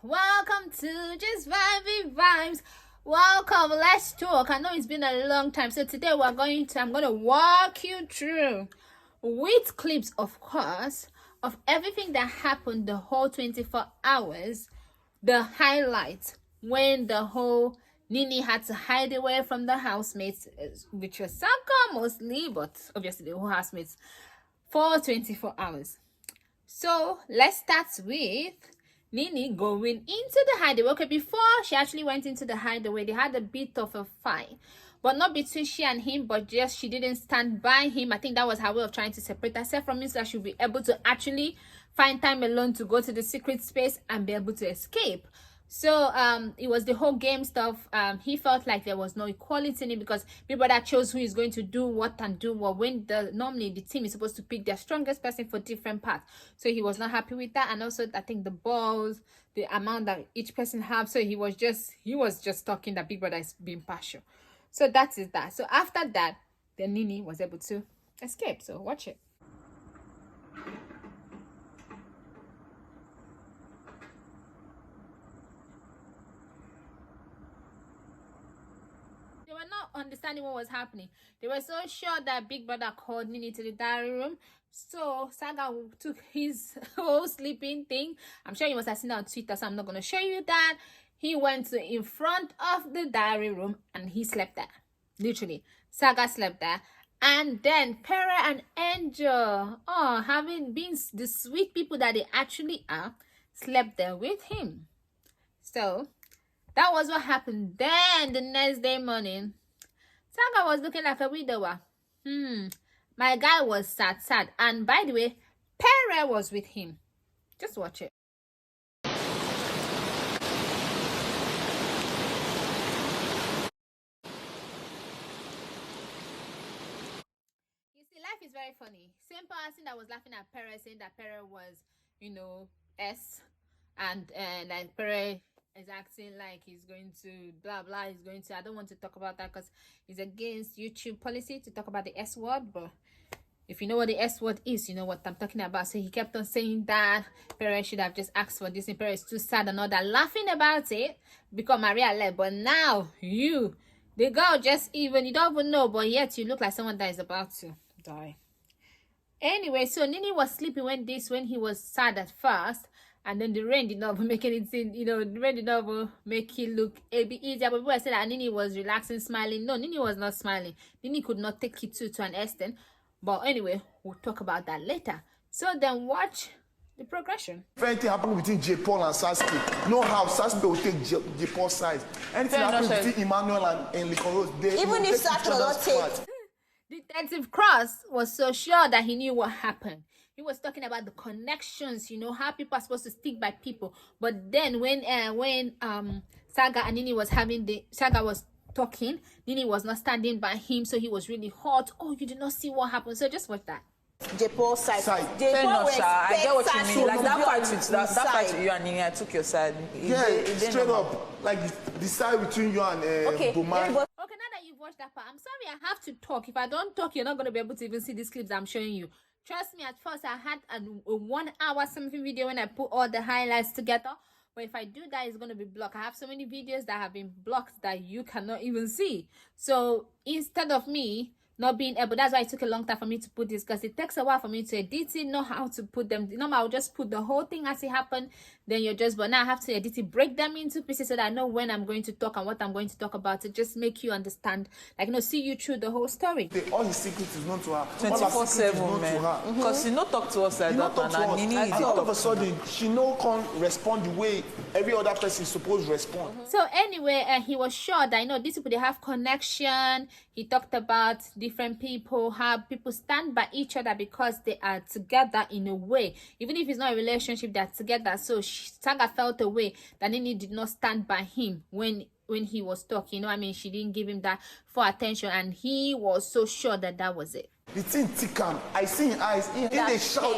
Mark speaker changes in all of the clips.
Speaker 1: Welcome to Just Vibey Vibes. Welcome, let's talk. I know it's been a long time, so today I'm going to walk you through with clips, of course, of everything that happened the whole 24 hours, the highlights when the whole Nini had to hide away from the housemates, which was Saka mostly, but obviously the whole housemates, for 24 hours. So let's start with Nini going into the hideaway. Okay, before she actually went into the hideaway, they had a bit of a fight, but not between she and him, but just she didn't stand by him. I think that was her way of trying to separate herself from him, so that she'll be able to actually find time alone to go to the secret space and be able to escape. So it was the whole game stuff. He felt like there was no equality in it because Big Brother chose who is going to do what and do what, when normally the team is supposed to pick their strongest person for different parts. So he was not happy with that, and also I think the balls, the amount that each person have. So he was just talking that Big Brother is being partial. So that is that. So after that, then Nini was able to escape. So watch it. Not understanding what was happening. They were so sure that Big Brother called Nini to the diary room. So Saga took his whole sleeping thing. I'm sure you must have seen that on Twitter, so I'm not going to show you that. He went to in front of the diary room and he slept there. Literally, Saga slept there. And then Pere and Angel, having been the sweet people that they actually are, slept there with him. So that was what happened. Then the next day morning, Saga was looking like a widower. My guy was sad. And by the way, Pere was with him. Just watch it. You see, life is very funny. Same person that was laughing at Pere, saying that Pere was, S. And like Pere is acting like he's going to blah blah, I don't want to talk about that because it's against YouTube policy to talk about the S word, but if you know what the S word is, you know what I'm talking about. So he kept on saying that Pere should have just asked for this and Pere is too sad and all that, laughing about it because Maria left. But now the girl you don't even know, but yet you look like someone that is about to die. Anyway, so Nini was sleeping when he was sad at first. And then the rain did not make anything, the rain did not make it look a bit easier. But people said that Nini was relaxing, smiling. No, Nini was not smiling. Nini could not take it to an extent. But anyway, we'll talk about that later. So then watch the progression.
Speaker 2: If anything happened between J. Paul and Sasuke, no how Sasuke will take J. Paul's side. Anything happens between Emmanuel and Licorice,
Speaker 3: even if Sasuke will not take.
Speaker 1: Detective Cross was so sure that he knew what happened. He was talking about the connections, how people are supposed to stick by people. But then when Saga and Nini was Saga was talking, Nini was not standing by him, so he was really hot. Oh, you did not see what happened. So just watch that.
Speaker 3: J. Paul's side.
Speaker 4: Fair enough, I get what you mean. Like that fight with you and Nini, I took your side.
Speaker 2: Straight up. Like the side between you and Bomai.
Speaker 1: Okay, now that you've watched that part, I'm sorry I have to talk. If I don't talk, you're not going to be able to even see these clips I'm showing you. Trust me, at first I had a 1 hour something video when I put all the highlights together. But if I do that, it's going to be blocked. I have so many videos that have been blocked that you cannot even see. So instead of me not being able, that's why it took a long time for me to put this, because it takes a while for me to edit it, know how to put them. I'll just put the whole thing as it happened, then but now I have to edit it, break them into pieces so that I know when I'm going to talk and what I'm going to talk about, to just make you understand, see you through the whole story.
Speaker 2: All his secrets is known to her.
Speaker 4: 24/7, man. Because she not talk to us like that, and Nini is
Speaker 2: all of a sudden she can't respond the way every other person is supposed to respond.
Speaker 1: So anyway, he was sure that these people, they have connection. He talked about different people, how people stand by each other because they are together in a way. Even if it's not a relationship, they're together. So Saga felt a way that Nini did not stand by him when he was talking. She didn't give him that full attention, and he was so sure that was it.
Speaker 2: The thing tick him. I see in eyes. In they shout,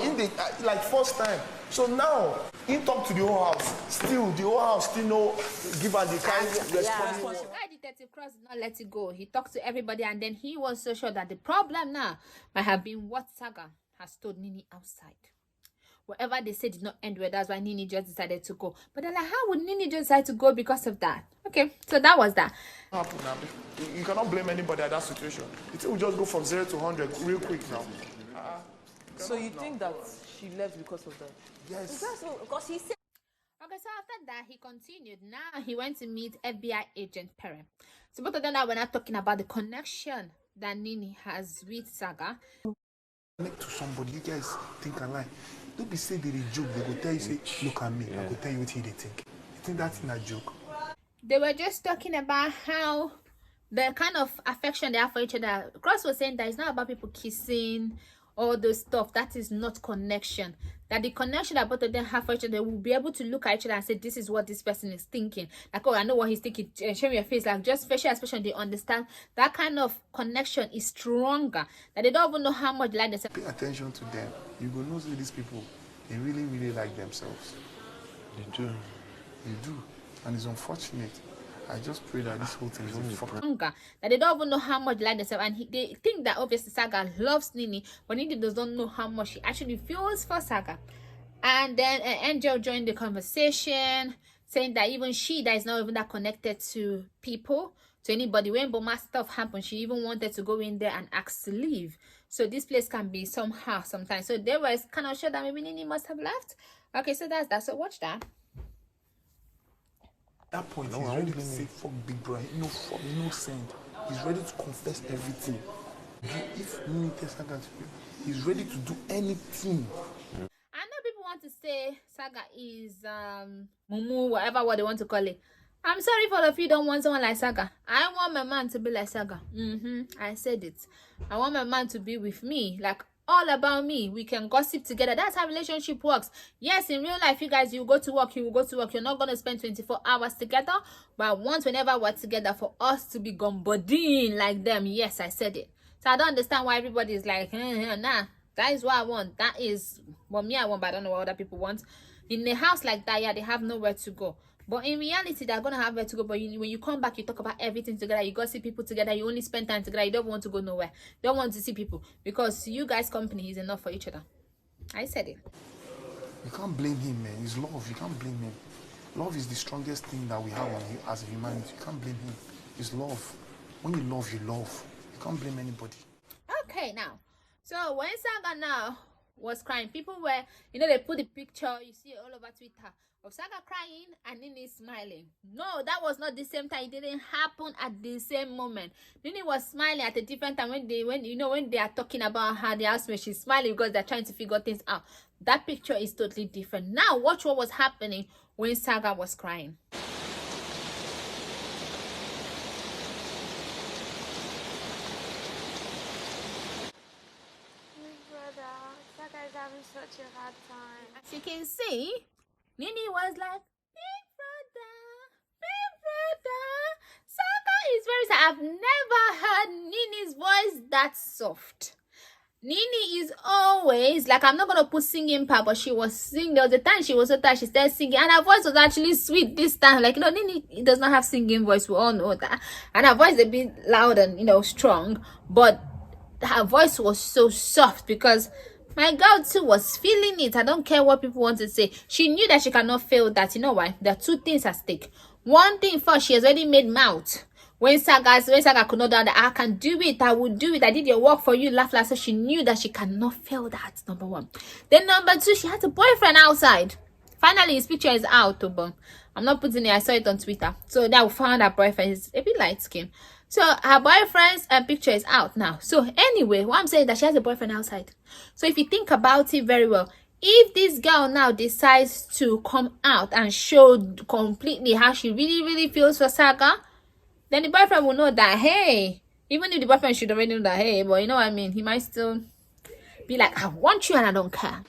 Speaker 2: like first time. So now, he talk to the whole house. Still, the whole house still no give her the kind response.
Speaker 1: Why Detective Cross did not let it go? He talked to everybody, and then he was so sure that the problem now might have been what Saga has told Nini outside. whatever they said did not end well. That's why Nini just decided to go. But they're like, how would Nini just decide to go because of that? Okay, so that was that.
Speaker 2: Happen now. You cannot blame anybody at that situation. The thing will just go from 0 to 100 real quick now.
Speaker 4: So you think that she left because of that?
Speaker 2: Yes.
Speaker 3: Because he said.
Speaker 1: Okay, so after that, he continued. Now he went to meet FBI Agent Pere. So both of them now were not talking about the connection that Nini has with Saga.
Speaker 2: Connect to somebody, you guys think alike. Don't be say they joke. They go tell you, say, look at me. I go tell you what they think. You think that's in a joke?
Speaker 1: They were just talking about how the kind of affection they have for each other. Cross was saying that it's not about people kissing, all those stuff. That is not connection. That the connection that both of them have for each other, will be able to look at each other and say, this is what this person is thinking. Like, oh, I know what he's thinking. Show me your face. Like, just facial expression, they understand. That kind of connection is stronger. That they don't even know how much like themselves.
Speaker 2: Pay attention to them. You will know these people, they really, really like themselves. They do. They do. And it's unfortunate. I just pray that this whole thing is a fucking
Speaker 1: that they don't even know how much like themselves, and they think that obviously Saga loves Nini, but Nini does not know how much she actually feels for Saga. And then Angel joined the conversation, saying that even she that is not even that connected to people, to anybody, when Boma stuff happened, she even wanted to go in there and ask to leave. So this place can be somehow sometimes. So they were kind of sure that maybe Nini must have left. Okay, so that's that. So watch that.
Speaker 2: That point, he's ready to say fuck big bro. No fuck, no send. He's ready to confess everything. If Nini tells Saga to do, he's ready to do anything.
Speaker 1: I know people want to say Saga is mumu, whatever what they want to call it. I'm sorry for all of you don't want someone like Saga. I want my man to be like Saga. I said it. I want my man to be with me, like all about me. We can gossip together. That's how relationship works. Yes, in real life, you guys, you go to work, you will go to work. You're not going to spend 24 hours together. But once, whenever we're together, for us to be gumbodying like them, yes, I said it. So I don't understand why everybody is like, nah, that is what I want. That is what me I want, but I don't know what other people want. In a house like that, yeah, they have nowhere to go. But in reality, they're going to have where to go. But when you come back, you talk about everything together. You go see people together. You only spend time together. You don't want to go nowhere. You don't want to see people. Because you guys' company is enough for each other. I said it.
Speaker 2: You can't blame him, man. It's love. You can't blame him. Love is the strongest thing that we have on you as a humanity. You can't blame him. It's love. When you love, you love. You can't blame anybody.
Speaker 1: Okay, now. So when Saga now was crying, people were, they put the picture, you see it all over Twitter, of Saga crying and Nini smiling. No, that was not the same time. It didn't happen at the same moment. Nini was smiling at a different time when they are talking about her, the housemate, she's smiling because they're trying to figure things out. That picture is totally different. Now watch what was happening when Saga was crying.
Speaker 5: Having such a hard time.
Speaker 1: As you can see, Nini was like, big brother, Saga is very sad. I've never heard Nini's voice that soft. Nini is always like, I'm not gonna put singing part, but she was singing. There was a time she was so tired, she started singing, and her voice was actually sweet this time. Like, Nini does not have singing voice, we all know that, and her voice is a bit loud and strong, but her voice was so soft because my girl too was feeling it. I don't care what people want to say. She knew that she cannot fail that. You know why? There are two things at stake. One thing first, she has already made mouth. When Saga could not do that, I can do it. I will do it. I did your work for you. Laugh. So she knew that she cannot fail that. Number one. Then number two, she had a boyfriend outside. Finally, his picture is out. But I'm not putting it. I saw it on Twitter. So now we found her boyfriend is a bit light skin. So her boyfriend's picture is out now. So anyway, what I'm saying is that she has a boyfriend outside. So if you think about it very well, if this girl now decides to come out and show completely how she really, really feels for Saga, then the boyfriend will know that, hey, even if the boyfriend should already know that, hey, but you know what I mean, he might still be like, I want you and I don't care.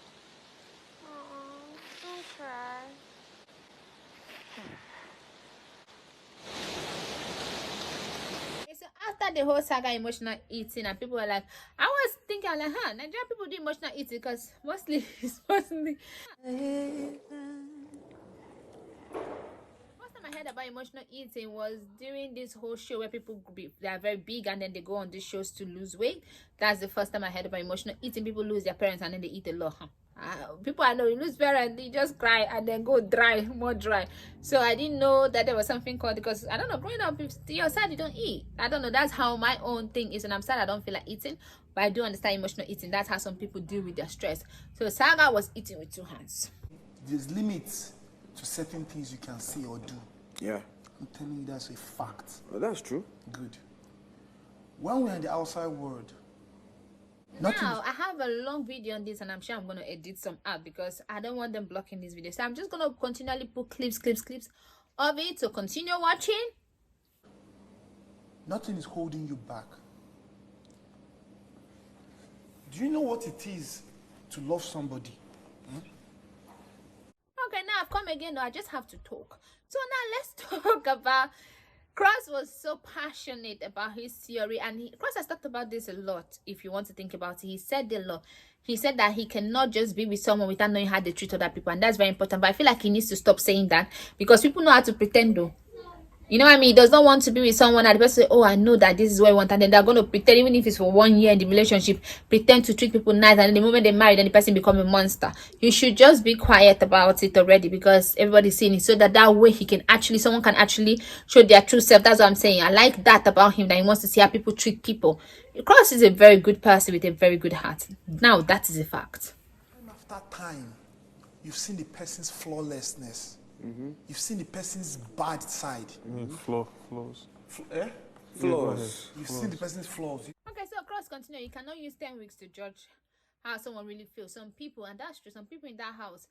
Speaker 5: Don't cry.
Speaker 1: After the whole Saga emotional eating, and people were like, I was thinking like, Nigerian people do emotional eating because mostly it's mostly. First time I heard about emotional eating was during this whole show where people they are very big and then they go on these shows to lose weight. That's the first time I heard about emotional eating. People lose their parents and then they eat a lot. People I know, you lose parents, they just cry and then go dry, more dry. So I didn't know that there was something called, because I don't know, growing up, if you're sad, you don't eat. I don't know, that's how my own thing is. And I'm sad I don't feel like eating, but I do understand emotional eating. That's how some people deal with their stress. So Saga was eating with 2 hands.
Speaker 2: There's limits to certain things you can say or do.
Speaker 6: Yeah.
Speaker 2: I'm telling you, that's a fact.
Speaker 6: Well, that's true.
Speaker 2: Good. When we're in the outside world,
Speaker 1: now I have a long video on this, and I'm sure I'm going to edit some out because I don't want them blocking this video. So I'm just going to continually put clips of it. So continue watching.
Speaker 2: nothing is holding you back. Do you know what it is to love somebody?
Speaker 1: Okay, now I've come again. No, I just have to talk. So now let's talk about Cross. Was so passionate about his theory, and Cross has talked about this a lot. If you want to think about it, he said a lot. He said that he cannot just be with someone without knowing how they treat other people, and that's very important. But I feel like he needs to stop saying that, because people know how to pretend though. You know what I mean? He does not want to be with someone and the person say, oh, I know that this is what I want. And then they're going to pretend, even if it's for 1 year in the relationship, pretend to treat people nice. And then the moment they marry, then the person become a monster. You should just be quiet about it already, because everybody's seeing it. So that way someone can actually show their true self. That's what I'm saying. I like that about him, that he wants to see how people treat people. Cross is a very good person with a very good heart. Now, that is a fact.
Speaker 2: After time, you've seen the person's flawlessness. You've seen the person's bad side.
Speaker 6: Flaws.
Speaker 2: Flaws. You've seen the person's flaws.
Speaker 1: Okay, so Cross, continue. You cannot use 10 weeks to judge how someone really feels. Some people, and that's true, some people in that house,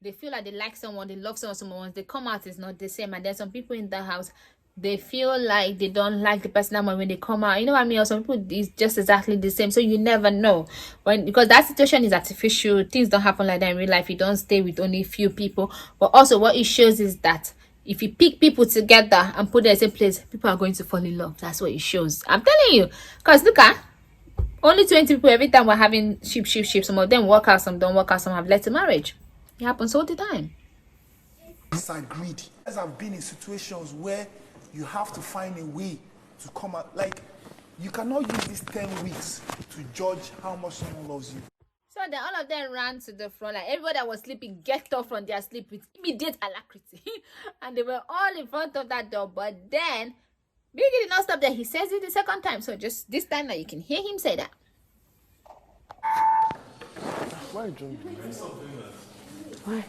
Speaker 1: they feel like they like someone, they love someone, once they come out, it's not the same. And then some people in that house, they feel like they don't like the person that much when they come out. You know what I mean? Or some people, it's just exactly the same. So you never know. Because that situation is artificial. Things don't happen like that in real life. You don't stay with only few people. But also what it shows is that if you pick people together and put them in the same place, people are going to fall in love. That's what it shows. I'm telling you. Because look at, only 20 people every time we're having ship. Some of them work out, some don't work out, some have led to marriage. It happens all the time.
Speaker 2: Disagreed. As I've been in situations where you have to find a way to come out. Like, you cannot use these 10 weeks to judge how much someone loves you.
Speaker 1: So then all of them ran to the front, like everybody that was sleeping get up from their sleep with immediate alacrity. And they were all in front of that door. But then Biggie did not stop there. He says it the second time. So just this time now you can hear him say that.
Speaker 6: Why are you jumping?
Speaker 1: Why?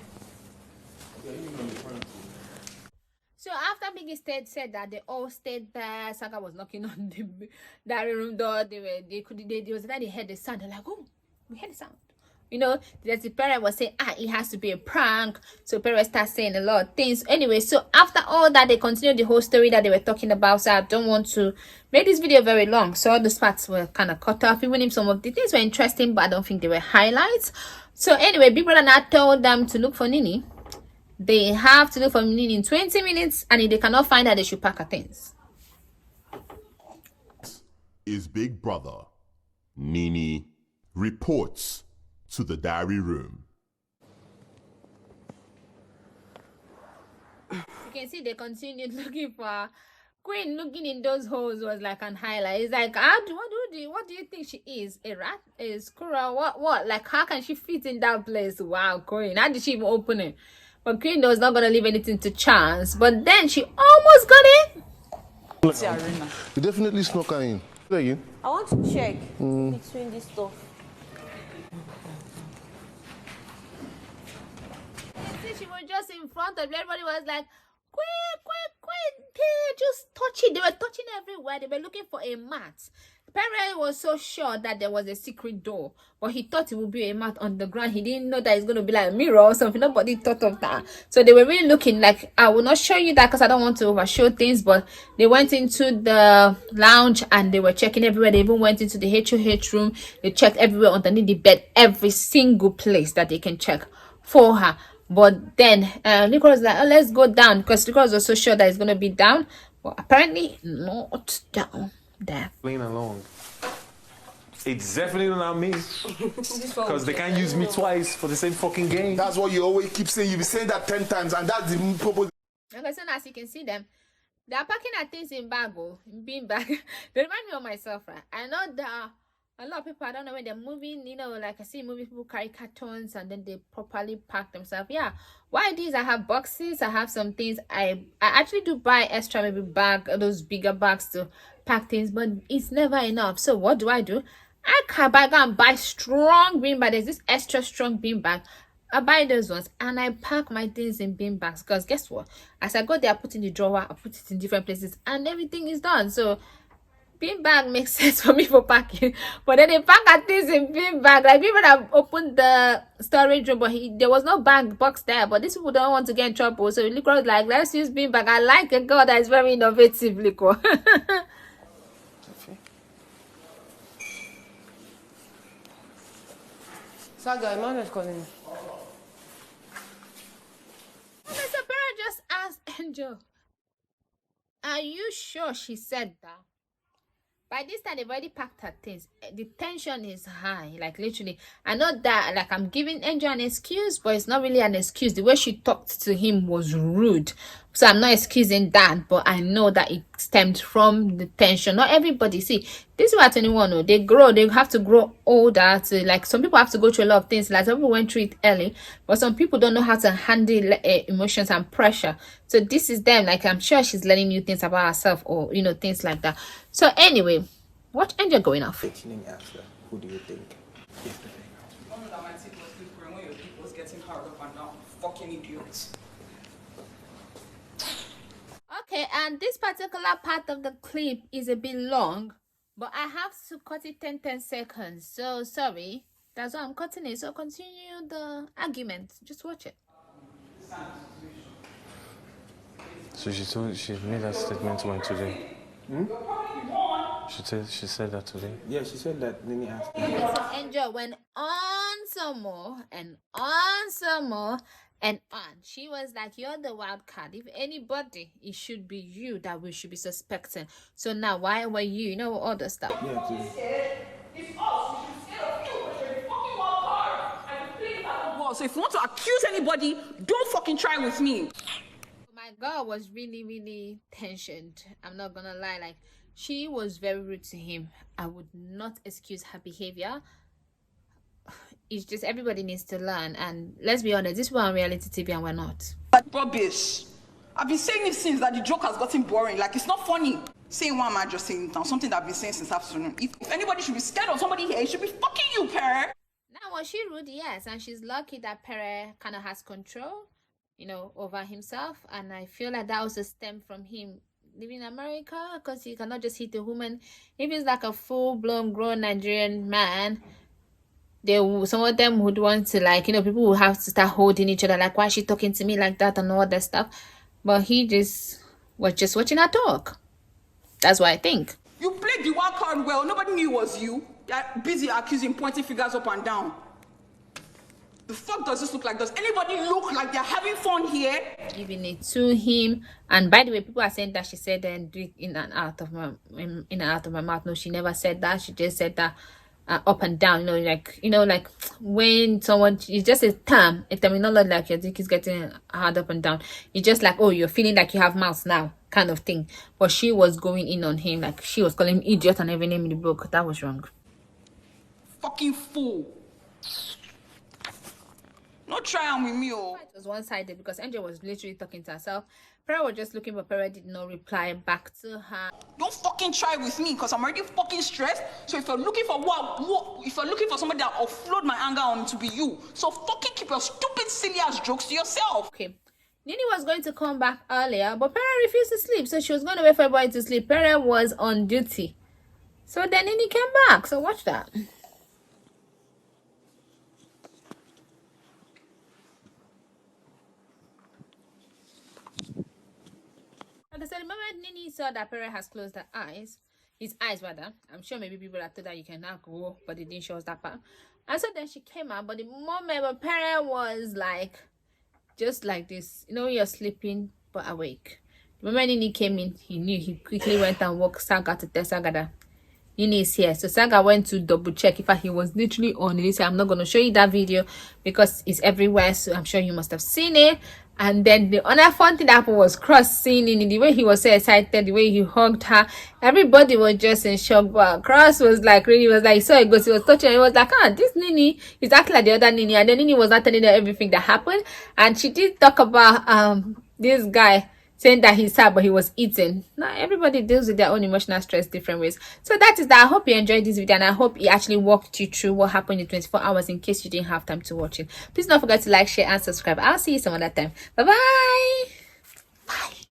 Speaker 1: So after Biggie said that, they all stayed there. Saga was knocking on the diary room door. They was then they heard the sound. They're like, oh, we heard the sound. You know, the Pere was saying, it has to be a prank. So Pere starts saying a lot of things. Anyway, so after all that, they continued the whole story that they were talking about. So I don't want to make this video very long. So all the parts were kind of cut off. Even if some of the things were interesting, but I don't think they were highlights. So anyway, Big Brother now told them to look for Nini. They have to look for Nini in 20 minutes, and if they cannot find her, they should pack her things.
Speaker 7: Is Big Brother. Nini reports to the diary room.
Speaker 1: You can see they continued looking for her. Queen looking in those holes was like an highlight. It's like, what do you think she is? A rat? A squirrel? What? Like, how can she fit in that place? Wow, Queen. How did she even open it? But Queen was not going to leave anything to chance. But then she almost got it.
Speaker 6: You definitely snuck her in. Where are you?
Speaker 3: I want to check between this stuff.
Speaker 1: See, she was just in front of everybody. Was like, quick, just touch it. They were touching everywhere. They were looking for a mat. Pere was so sure that there was a secret door, but he thought it would be a mat on the ground. He didn't know that it's going to be like a mirror or something. Nobody thought of that. So they were really looking. Like, I will not show you that because I don't want to overshow things, but they went into the lounge and they were checking everywhere. They even went into the HOH room. They checked everywhere underneath the bed, every single place that they can check for her. But then Nicholas was like, oh, let's go down, because Nicholas was so sure that it's going to be down, but apparently not down there.
Speaker 8: Lean along. It's definitely not me. Because they can't use me twice for the same fucking game.
Speaker 2: That's what you always keep saying. You've been saying that 10 times, and that's the purpose.
Speaker 1: Okay, so now as you can see them, they are packing their things in bag, in bean bag. They remind me of myself, right? I know that a lot of people, I don't know when they're moving, you know, like I see movie people carry cartons and then they properly pack themselves. Yeah, why these? I have boxes, I have some things. I actually do buy extra, maybe bag, those bigger bags to pack things, but it's never enough. So what do? I can go and buy strong bean bag. There's this extra strong bean bag. I buy those ones and I pack my things in bean bags, because guess what? As I go there, I put in the drawer, I put it in different places, and everything is done. So bean bag makes sense for me for packing. But then they pack at things in bean bag. Like people have opened the storage room, but there was no bag box there. But these people don't want to get in trouble, so Liquor was like, let's use bean bag. I like a girl that is very innovative, Liquor.
Speaker 3: Saga, Emmanuel's calling me.
Speaker 1: Mr. Pere just asked Angel, are you sure she said that? By this time, they've already packed her things. The tension is high, like literally. I know that, like, I'm giving Angel an excuse, but it's not really an excuse. The way she talked to him was rude. So I'm not excusing that, but I know that it stemmed from the tension. Not everybody, see, this is what 21, they grow, they have to grow older to, like, some people have to go through a lot of things. Like, some people went through it early, but some people don't know how to handle emotions and pressure. So this is them, like, I'm sure she's learning new things about herself, or, you know, things like that. So anyway, watch Angel going off.
Speaker 9: Who do you think?
Speaker 4: One that my teeth was sleeping when your teeth was getting hard up and down. Fucking idiots.
Speaker 1: Okay, and this particular part of the clip is a bit long, but I have to cut it 10 seconds. So sorry, that's why I'm cutting it. So continue the argument. Just watch it.
Speaker 10: So she made that statement when today. She said that today.
Speaker 9: Yeah, she said that Nini asked her.
Speaker 1: So Angel went on some more and on some more and on. She was like, you're the wild card. If anybody, it should be you that we should be suspecting. So now, why were you? You know, all the stuff.
Speaker 9: Yeah,
Speaker 4: It's us. We should scare of you, but you're the fucking wild card. And you play that ball. So if you want to accuse anybody, don't fucking try with me.
Speaker 1: My girl was really, really tensioned. I'm not gonna lie. Like, she was very rude to him. I would not excuse her behavior. It's just everybody needs to learn, and let's be honest, this is on reality TV and we're not.
Speaker 4: But rubbish. I've been saying it since that the joke has gotten boring. Like, it's not funny. Saying one man just saying it now, something that I've been saying since afternoon. If anybody should be scared of somebody here, it should be fucking you, Pere.
Speaker 1: Now, was she rude? Yes, and she's lucky that Pere kind of has control, you know, over himself, and I feel like that was a stem from him living in America, because he cannot just hit a woman. If he's like a full-blown grown Nigerian man, some of them would want to, like, you know, people will have to start holding each other, like, why is she talking to me like that and all that stuff. But he just was just watching her talk. That's what I think.
Speaker 4: You played the wild card well. Nobody knew it was you. You're busy accusing, pointing fingers up and down. The fuck does this look like? Does anybody look like they're having fun here?
Speaker 1: Giving it to him. And by the way, people are saying that she said that in and out of my mouth. No, she never said that. She just said that up and down. Like when someone, it's just a terminology, like your dick is getting hard up and down. It's just like, oh, you're feeling like you have mouth now, kind of thing. But she was going in on him, like she was calling him idiot and every name in the book. That was wrong.
Speaker 4: Fucking fool. Not try on with me, oh.
Speaker 1: It was one-sided because Angel was literally talking to herself. Pere was just looking, but Pere did not reply back to her.
Speaker 4: Don't fucking try with me, because I'm already fucking stressed. So if you're looking for if you're looking for somebody that offload my anger on, to be you. So fucking keep your stupid, silly ass jokes to yourself.
Speaker 1: Okay. Nini was going to come back earlier, but Pere refused to sleep, so she was going to wait for everybody to sleep. Pere was on duty. So then Nini came back. So watch that. Like I said, the moment Nini saw that Pere has closed his eyes rather, I'm sure maybe people have thought that you can now go, but they didn't show us that part. And so then she came out, but the moment Pere was like, just like this, you know, you're sleeping but awake. The moment Nini came in, he knew. He quickly went and woke Saga to tell Saga that Nini is here. So Saga went to double check. In fact, he was literally on it. He said, I'm not going to show you that video because it's everywhere, so I'm sure you must have seen it. And then the other fun thing that happened was Cross seeing Nini, the way he was so excited, the way he hugged her. Everybody was just in shock. But Cross was like, really, was like, so he was touching her. He was like, this Nini is acting like the other Nini. And then Nini was not telling her everything that happened. And she did talk about this guy saying that he's sad but he was eating. Now everybody deals with their own emotional stress different ways. So that is that. I hope you enjoyed this video, and I hope it actually walked you through what happened in 24 hours in case you didn't have time to watch it. Please don't forget to like, share, and subscribe. I'll see you some other time. Bye bye.